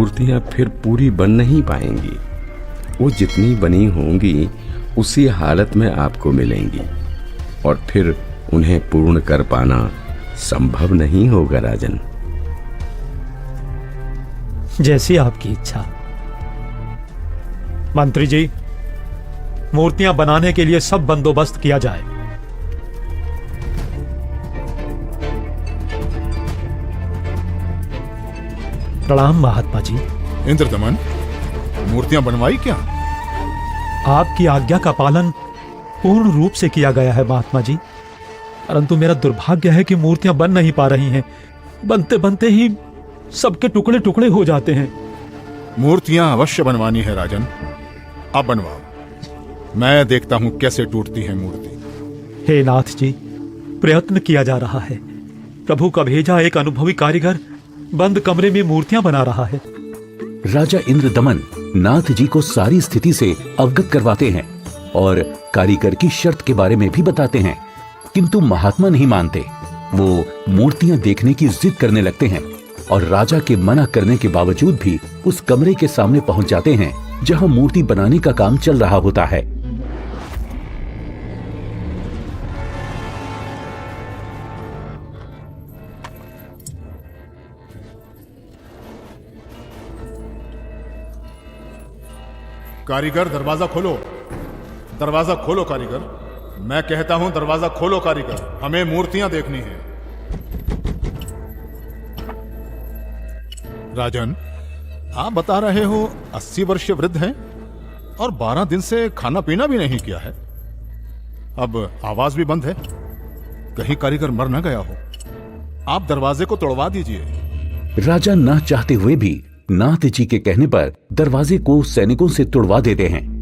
मूर्तियां फिर पूरी बन नहीं पाएंगी। वो जितनी बनी होंगी उसी हालत में आपको मिलेंगी और फिर उन्हें पूर्ण कर पाना संभव नहीं होगा राजन। जैसी आपकी इच्छा। मंत्री जी, मूर्तियां बनाने के लिए सब बंदोबस्त किया जाए। प्रणाम महात्मा जी। इंद्रदमन, मूर्तियां बनवाई क्या? आपकी आज्ञा का पालन पूर्ण रूप से किया गया है महात्मा जी, परंतु मेरा दुर्भाग्य है कि मूर्तियां बन नहीं पा रही हैं। बनते बनते ही सबके टुकड़े टुकड़े हो जाते हैं। मूर्तियां अवश्य बनवानी है राजन, अब बनवाओ। मैं देखता हूं कैसे टूटती है मूर्ति। हे नाथ जी, प्रयत्न किया जा रहा है। प्रभु का भेजा एक अनुभवी कारीगर बंद कमरे में मूर्तियां बना रहा है। राजा इंद्रदमन नाथ जी को सारी स्थिति से अवगत करवाते हैं और कारीगर की शर्त के बारे में भी बताते हैं, किंतु महात्मा नहीं मानते। वो मूर्तियां देखने की जिद करने लगते हैं और राजा के मना करने के बावजूद भी उस कमरे के सामने पहुंच जाते हैं जहां मूर्ति बनाने का काम चल रहा होता है। कारीगर, दरवाजा खोलो, दरवाजा खोलो कारीगर। मैं कहता हूं दरवाजा खोलो कारीगर, हमें मूर्तियां देखनी है। राजन, आप बता रहे हो 80 वर्षीय वृद्ध हैं और 12 दिन से खाना पीना भी नहीं किया है। अब आवाज भी बंद है, कहीं कारीगर मर न गया हो। आप दरवाजे को तोड़वा दीजिए। राजा ना चाहते हुए भी नाथ जी के कहने पर दरवाजे को सैनिकों से तोड़वा देते हैं।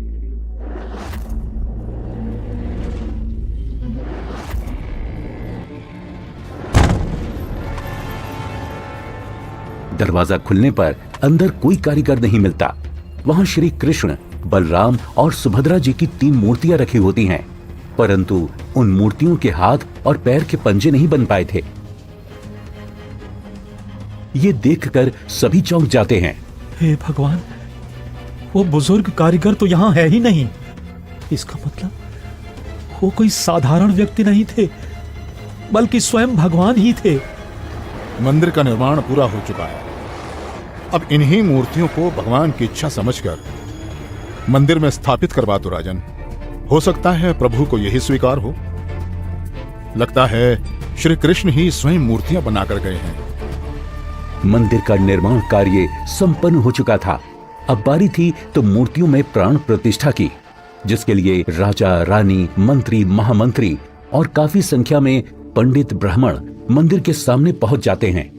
दरवाजा खुलने पर अंदर कोई कारीगर नहीं मिलता। वहां श्री कृष्ण, बलराम और सुभद्रा जी की 3 मूर्तियां रखी होती हैं, परंतु उन मूर्तियों के हाथ और पैर के पंजे नहीं बन पाए थे। ये देखकर सभी चौंक जाते हैं। हे भगवान, वो बुजुर्ग कारीगर तो यहां है ही नहीं। इसका मतलब वो कोई साधारण व्यक्ति नहीं थे, बल्कि स्वयं भगवान ही थे। मंदिर का निर्माण पूरा हो चुका है। अब इन्हीं मूर्तियों को भगवान की इच्छा समझकर मंदिर में स्थापित करवा दो राजन। हो सकता है प्रभु को यही स्वीकार हो। लगता है श्री कृष्ण ही स्वयं मूर्तियां बनाकर गए हैं। मंदिर का निर्माण कार्य संपन्न हो चुका था। अब बारी थी तो मूर्तियों में प्राण प्रतिष्ठा की, जिसके लिए राजा, रानी, मंत्री, महामंत्री और काफी संख्या में पंडित ब्राह्मण मंदिर के सामने पहुंच जाते हैं।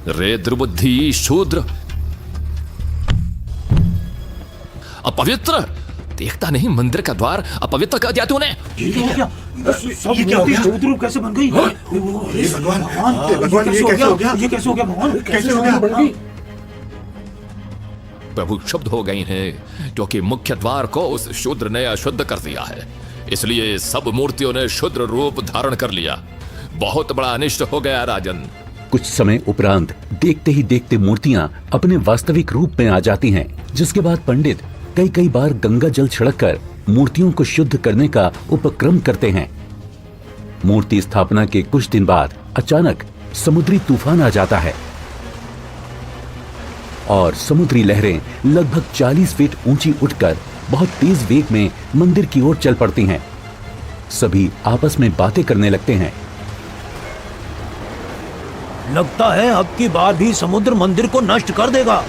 रे दुर्बुद्धि शूद्र, अपवित्र! देखता नहीं मंदिर का द्वार अपवित्र कर दिया तूने। ये शूद्र कैसे बन गई? भगवान, ये कैसे हो गया? ये कैसे हो गया भगवान? कैसे हो गया? प्रभु क्षुब्ध हो गई हैं क्योंकि मुख्य द्वार को उस शूद्र ने अशुद्ध कर दिया है, इसलिए सब मूर्तियों ने शूद्र रूप धारण कर लिया। बहुत बड़ा अनिष्ट हो गया राजन। कुछ समय उपरांत देखते ही देखते मूर्तियां अपने वास्तविक रूप में आ जाती हैं, जिसके बाद पंडित कई बार गंगा जल छिड़ककर मूर्तियों को शुद्ध करने का उपक्रम करते हैं। मूर्ति स्थापना के कुछ दिन बाद अचानक समुद्री तूफान आ जाता है और समुद्री लहरें लगभग 40 फीट ऊंची उठकर बहुत तेज वेग में मंदिर की ओर चल पड़ती हैं। सभी आपस में बातें करने लगते हैं। लगता है अब की बार भी समुद्र मंदिर को नष्ट कर देगा।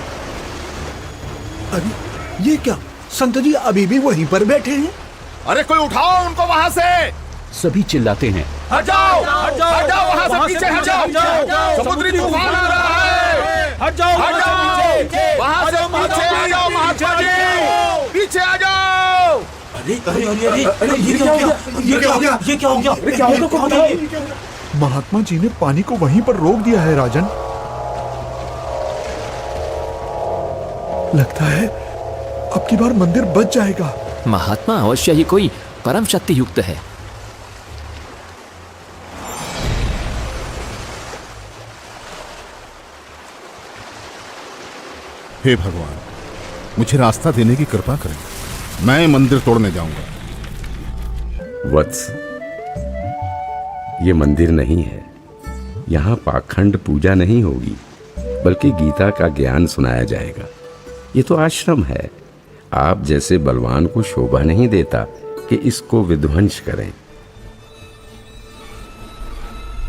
अरे ये क्या, संत जी अभी भी वहीं पर बैठे हैं? अरे कोई उठाओ उनको वहां से। सभी चिल्लाते हैं, हट जाओ, हट जाओ, हट जाओ, वहां से पीछे हट जाओ, समुद्री तूफान आ रहा है। हट जाओ, हट जाओ, वहां से पीछे आ जाओ, महात्मा जी, पीछे आ जाओ। अरे अरे अरे अरे अरे ये क्या हो गया? ये क्या हो गया? ये क्या हो गया? अरे क्या हो गया? महात्मा जी ने पानी को वहीं पर रोक दिया है राजन। लगता है अब की बार मंदिर बच जाएगा। महात्मा अवश्य ही कोई परम शक्ति युक्त है। हे भगवान, मुझे रास्ता देने की कृपा करें। मैं मंदिर तोड़ने जाऊंगा। वत्स, ये मंदिर नहीं है। यहाँ पाखंड पूजा नहीं होगी, बल्कि गीता का ज्ञान सुनाया जाएगा। ये तो आश्रम है। आप जैसे बलवान को शोभा नहीं देता कि इसको विध्वंस करें।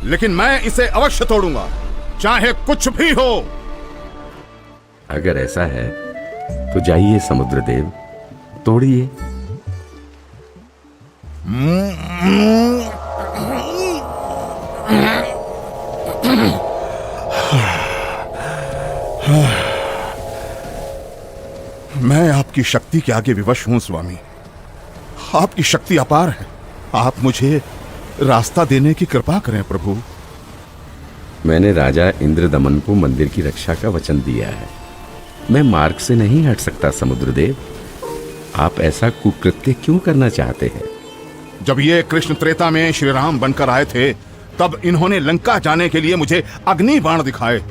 लेकिन मैं इसे अवश्य तोड़ूंगा, चाहे कुछ भी हो। अगर ऐसा है तो जाइए समुद्रदेव, तोड़िए। मैं आपकी शक्ति के आगे विवश हूं स्वामी। आपकी शक्ति अपार है। आप मुझे रास्ता देने की कृपा करें प्रभु। मैंने राजा इंद्रदमन को मंदिर की रक्षा का वचन दिया है। मैं मार्ग से नहीं हट सकता समुद्रदेव। आप ऐसा कुकृत्य क्यों करना चाहते हैं? जब ये कृष्ण त्रेता में श्री राम बनकर आए थे, तब इन्होंने लंका जाने के लिए मुझे अग्नि बाण दिखाए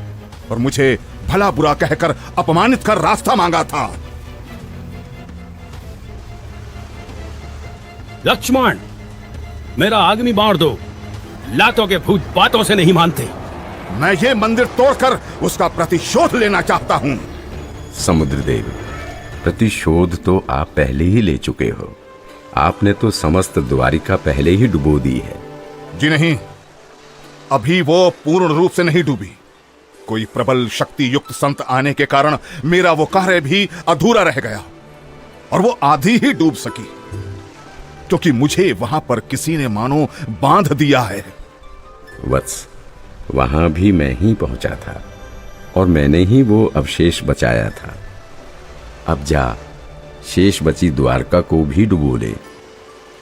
और मुझे भला बुरा कहकर अपमानित कर रास्ता मांगा था। लक्ष्मण, मेरा अग्नि बाण दो। लातों के भूत बातों से नहीं मानते। मैं ये मंदिर तोड़कर उसका प्रतिशोध लेना चाहता हूं। समुद्रदेव, प्रतिशोध तो आप पहले ही ले चुके हो। आपने तो समस्त द्वारिका पहले ही डुबो दी है। जी नहीं, अभी वो पूर्ण रूप से नहीं डूबी। कोई प्रबल शक्ति युक्त संत आने के कारण मेरा वो कार्य भी अधूरा रह गया और वो आधी ही डूब सकी, क्योंकि मुझे वहां पर किसी ने मानो बांध दिया है। वत्स, वहां भी मैं ही पहुंचा था और मैंने ही वो अवशेष बचाया था। अब जा, शेष बची द्वारका को भी डुबो ले,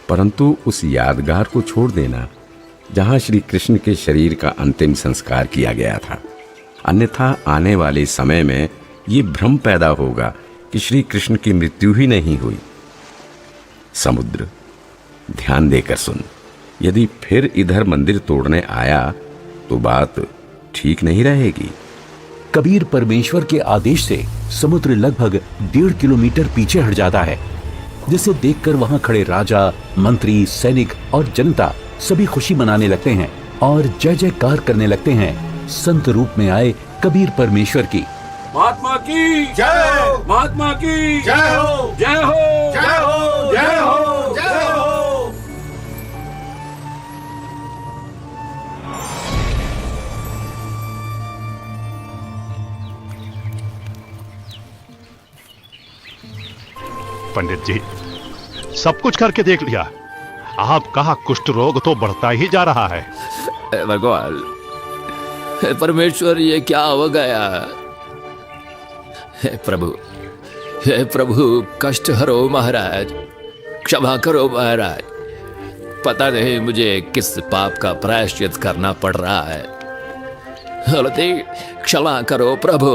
परंतु उस यादगार को छोड़ देना जहां श्री कृष्ण के शरीर का अंतिम संस्कार किया गया था। अन्यथा आने वाले समय में ये भ्रम पैदा होगा कि श्री कृष्ण की मृत्यु ही नहीं हुई। समुद्र, ध्यान देकर सुन। यदि फिर इधर मंदिर तोड़ने आया तो बात ठीक नहीं रहेगी। कबीर परमेश्वर के आदेश से समुद्र लगभग 1.5 किलोमीटर पीछे हट जाता है, जिसे देखकर वहां खड़े राजा, मंत्री, सैनिक और जनता सभी खुशी मनाने लगते हैं और जय जयकार करने लगते हैं संत रूप में आए कबीर परमेश्वर की। महात्मा की जय हो, महात्मा की जय हो, जय हो, जय हो, जय हो, जय हो। पंडित जी, सब कुछ करके देख लिया। आपका कुष्ठ रोग तो बढ़ता ही जा रहा है। भगवान, परमेश्वर, ये क्या हो गया? हे प्रभु, कष्ट हरो महाराज, क्षमा करो महाराज। पता नहीं मुझे किस पाप का प्रायश्चित करना पड़ रहा है। गलती क्षमा करो प्रभु,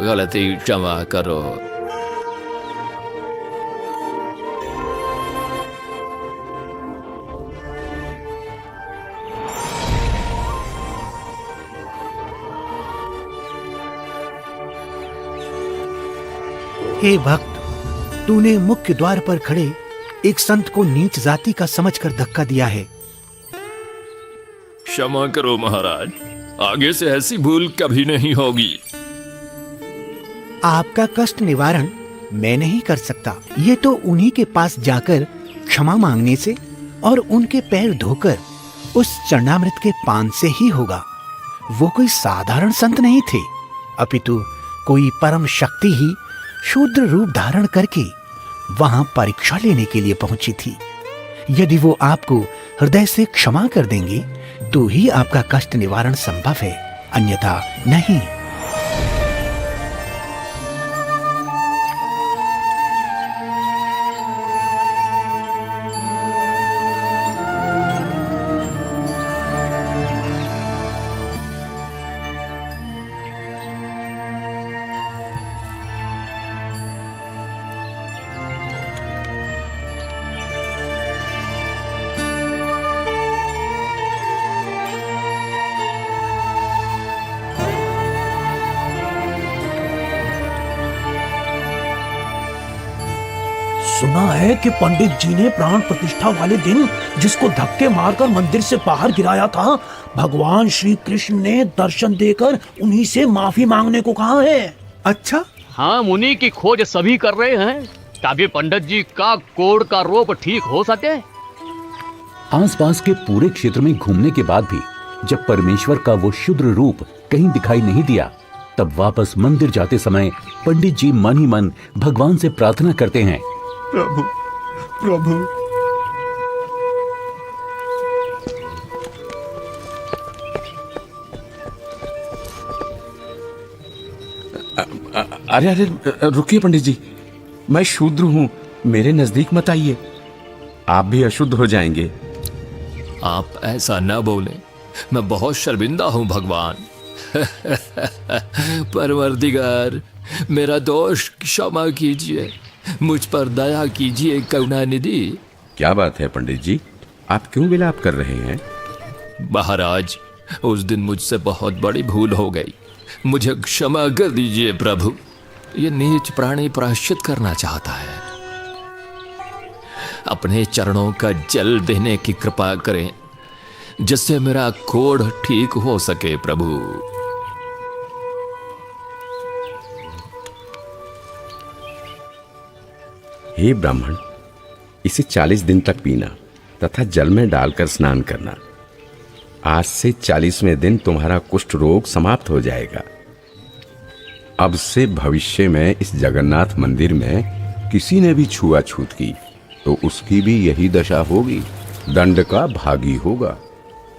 गलती क्षमा करो। हे भक्त, तूने मुख्य द्वार पर खड़े एक संत को नीच जाति का समझकर धक्का दिया है। क्षमा करो महाराज, आगे से ऐसी भूल कभी नहीं होगी। आपका कष्ट निवारण मैं नहीं कर सकता। ये तो उन्हीं के पास जाकर क्षमा मांगने से और उनके पैर धोकर उस चरणामृत के पान से ही होगा। वो कोई साधारण संत नहीं थे, अपितु कोई परम शक्ति ही शूद्र रूप धारण करके वहां परीक्षा लेने के लिए पहुंची थी। यदि वो आपको हृदय से क्षमा कर देंगे तो ही आपका कष्ट निवारण संभव है, अन्यथा नहीं। सुना है कि पंडित जी ने प्राण प्रतिष्ठा वाले दिन जिसको धक्के मारकर मंदिर से बाहर गिराया था, भगवान श्री कृष्ण ने दर्शन देकर उन्हीं से माफी मांगने को कहा है। अच्छा, हाँ, मुनि की खोज सभी कर रहे हैं ताकि पंडित जी का कोढ़ का रोग ठीक हो सके। आसपास के पूरे क्षेत्र में घूमने के बाद भी जब परमेश्वर का वो शुद्र रूप कहीं दिखाई नहीं दिया, तब वापस मंदिर जाते समय पंडित जी मन ही मन भगवान से प्रार्थना करते हैं, प्रभु प्रभु। अरे अरे रुकिए पंडित जी, मैं शूद्र हूं, मेरे नजदीक मत आइए, आप भी अशुद्ध हो जाएंगे। आप ऐसा न बोले, मैं बहुत शर्मिंदा हूं भगवान। परवरदिगार, मेरा दोष क्षमा कीजिए, मुझ पर दया कीजिए करुणानिधि। क्या बात है पंडित जी, आप क्यों विलाप कर रहे हैं? महाराज, उस दिन मुझसे बहुत बड़ी भूल हो गई, मुझे क्षमा कर दीजिए प्रभु। ये नीच प्राणी प्रायश्चित करना चाहता है, अपने चरणों का जल देने की कृपा करें जिससे मेरा कोढ़ ठीक हो सके प्रभु। हे ब्राह्मण, इसे 40 दिन तक पीना तथा जल में डालकर स्नान करना। आज से 40वें दिन तुम्हारा कुष्ठ रोग समाप्त हो जाएगा। अब से भविष्य में इस जगन्नाथ मंदिर में किसी ने भी छुआछूत की तो उसकी भी यही दशा होगी, दंड का भागी होगा।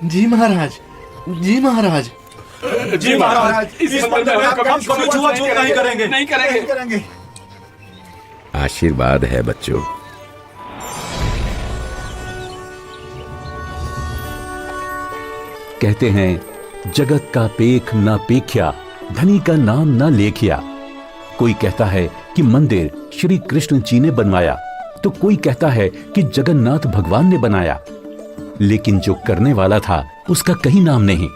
जी महाराज, जी महाराज, जी महाराज, इस मंदिर में कभी छुआछूत नहीं करेंगे, नहीं करेंगे। आशीर्वाद है बच्चों। कहते हैं जगत का पेख ना पेख्या, धनी का नाम ना लेखिया। कोई कहता है कि मंदिर श्री कृष्ण जी ने बनवाया, तो कोई कहता है कि जगन्नाथ भगवान ने बनाया, लेकिन जो करने वाला था उसका कहीं नाम नहीं।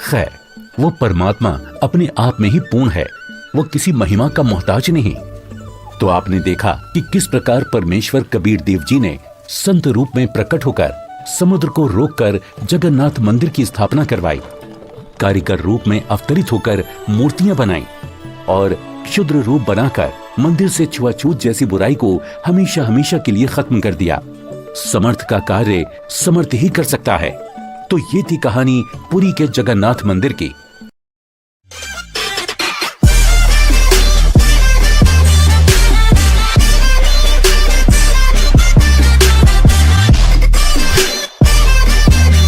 खैर, वो परमात्मा अपने आप में ही पूर्ण है, वो किसी महिमा का मोहताज नहीं। तो आपने देखा कि किस प्रकार परमेश्वर कबीर देव जी ने संत रूप में प्रकट होकर समुद्र को रोककर जगन्नाथ मंदिर की स्थापना करवाई, कारीगर रूप में अवतरित होकर मूर्तियां बनाई और क्षुद्र रूप बनाकर मंदिर से छुआछूत जैसी बुराई को हमेशा हमेशा के लिए खत्म कर दिया। समर्थ का कार्य समर्थ ही कर सकता है। तो ये थी कहानी पुरी के जगन्नाथ मंदिर की।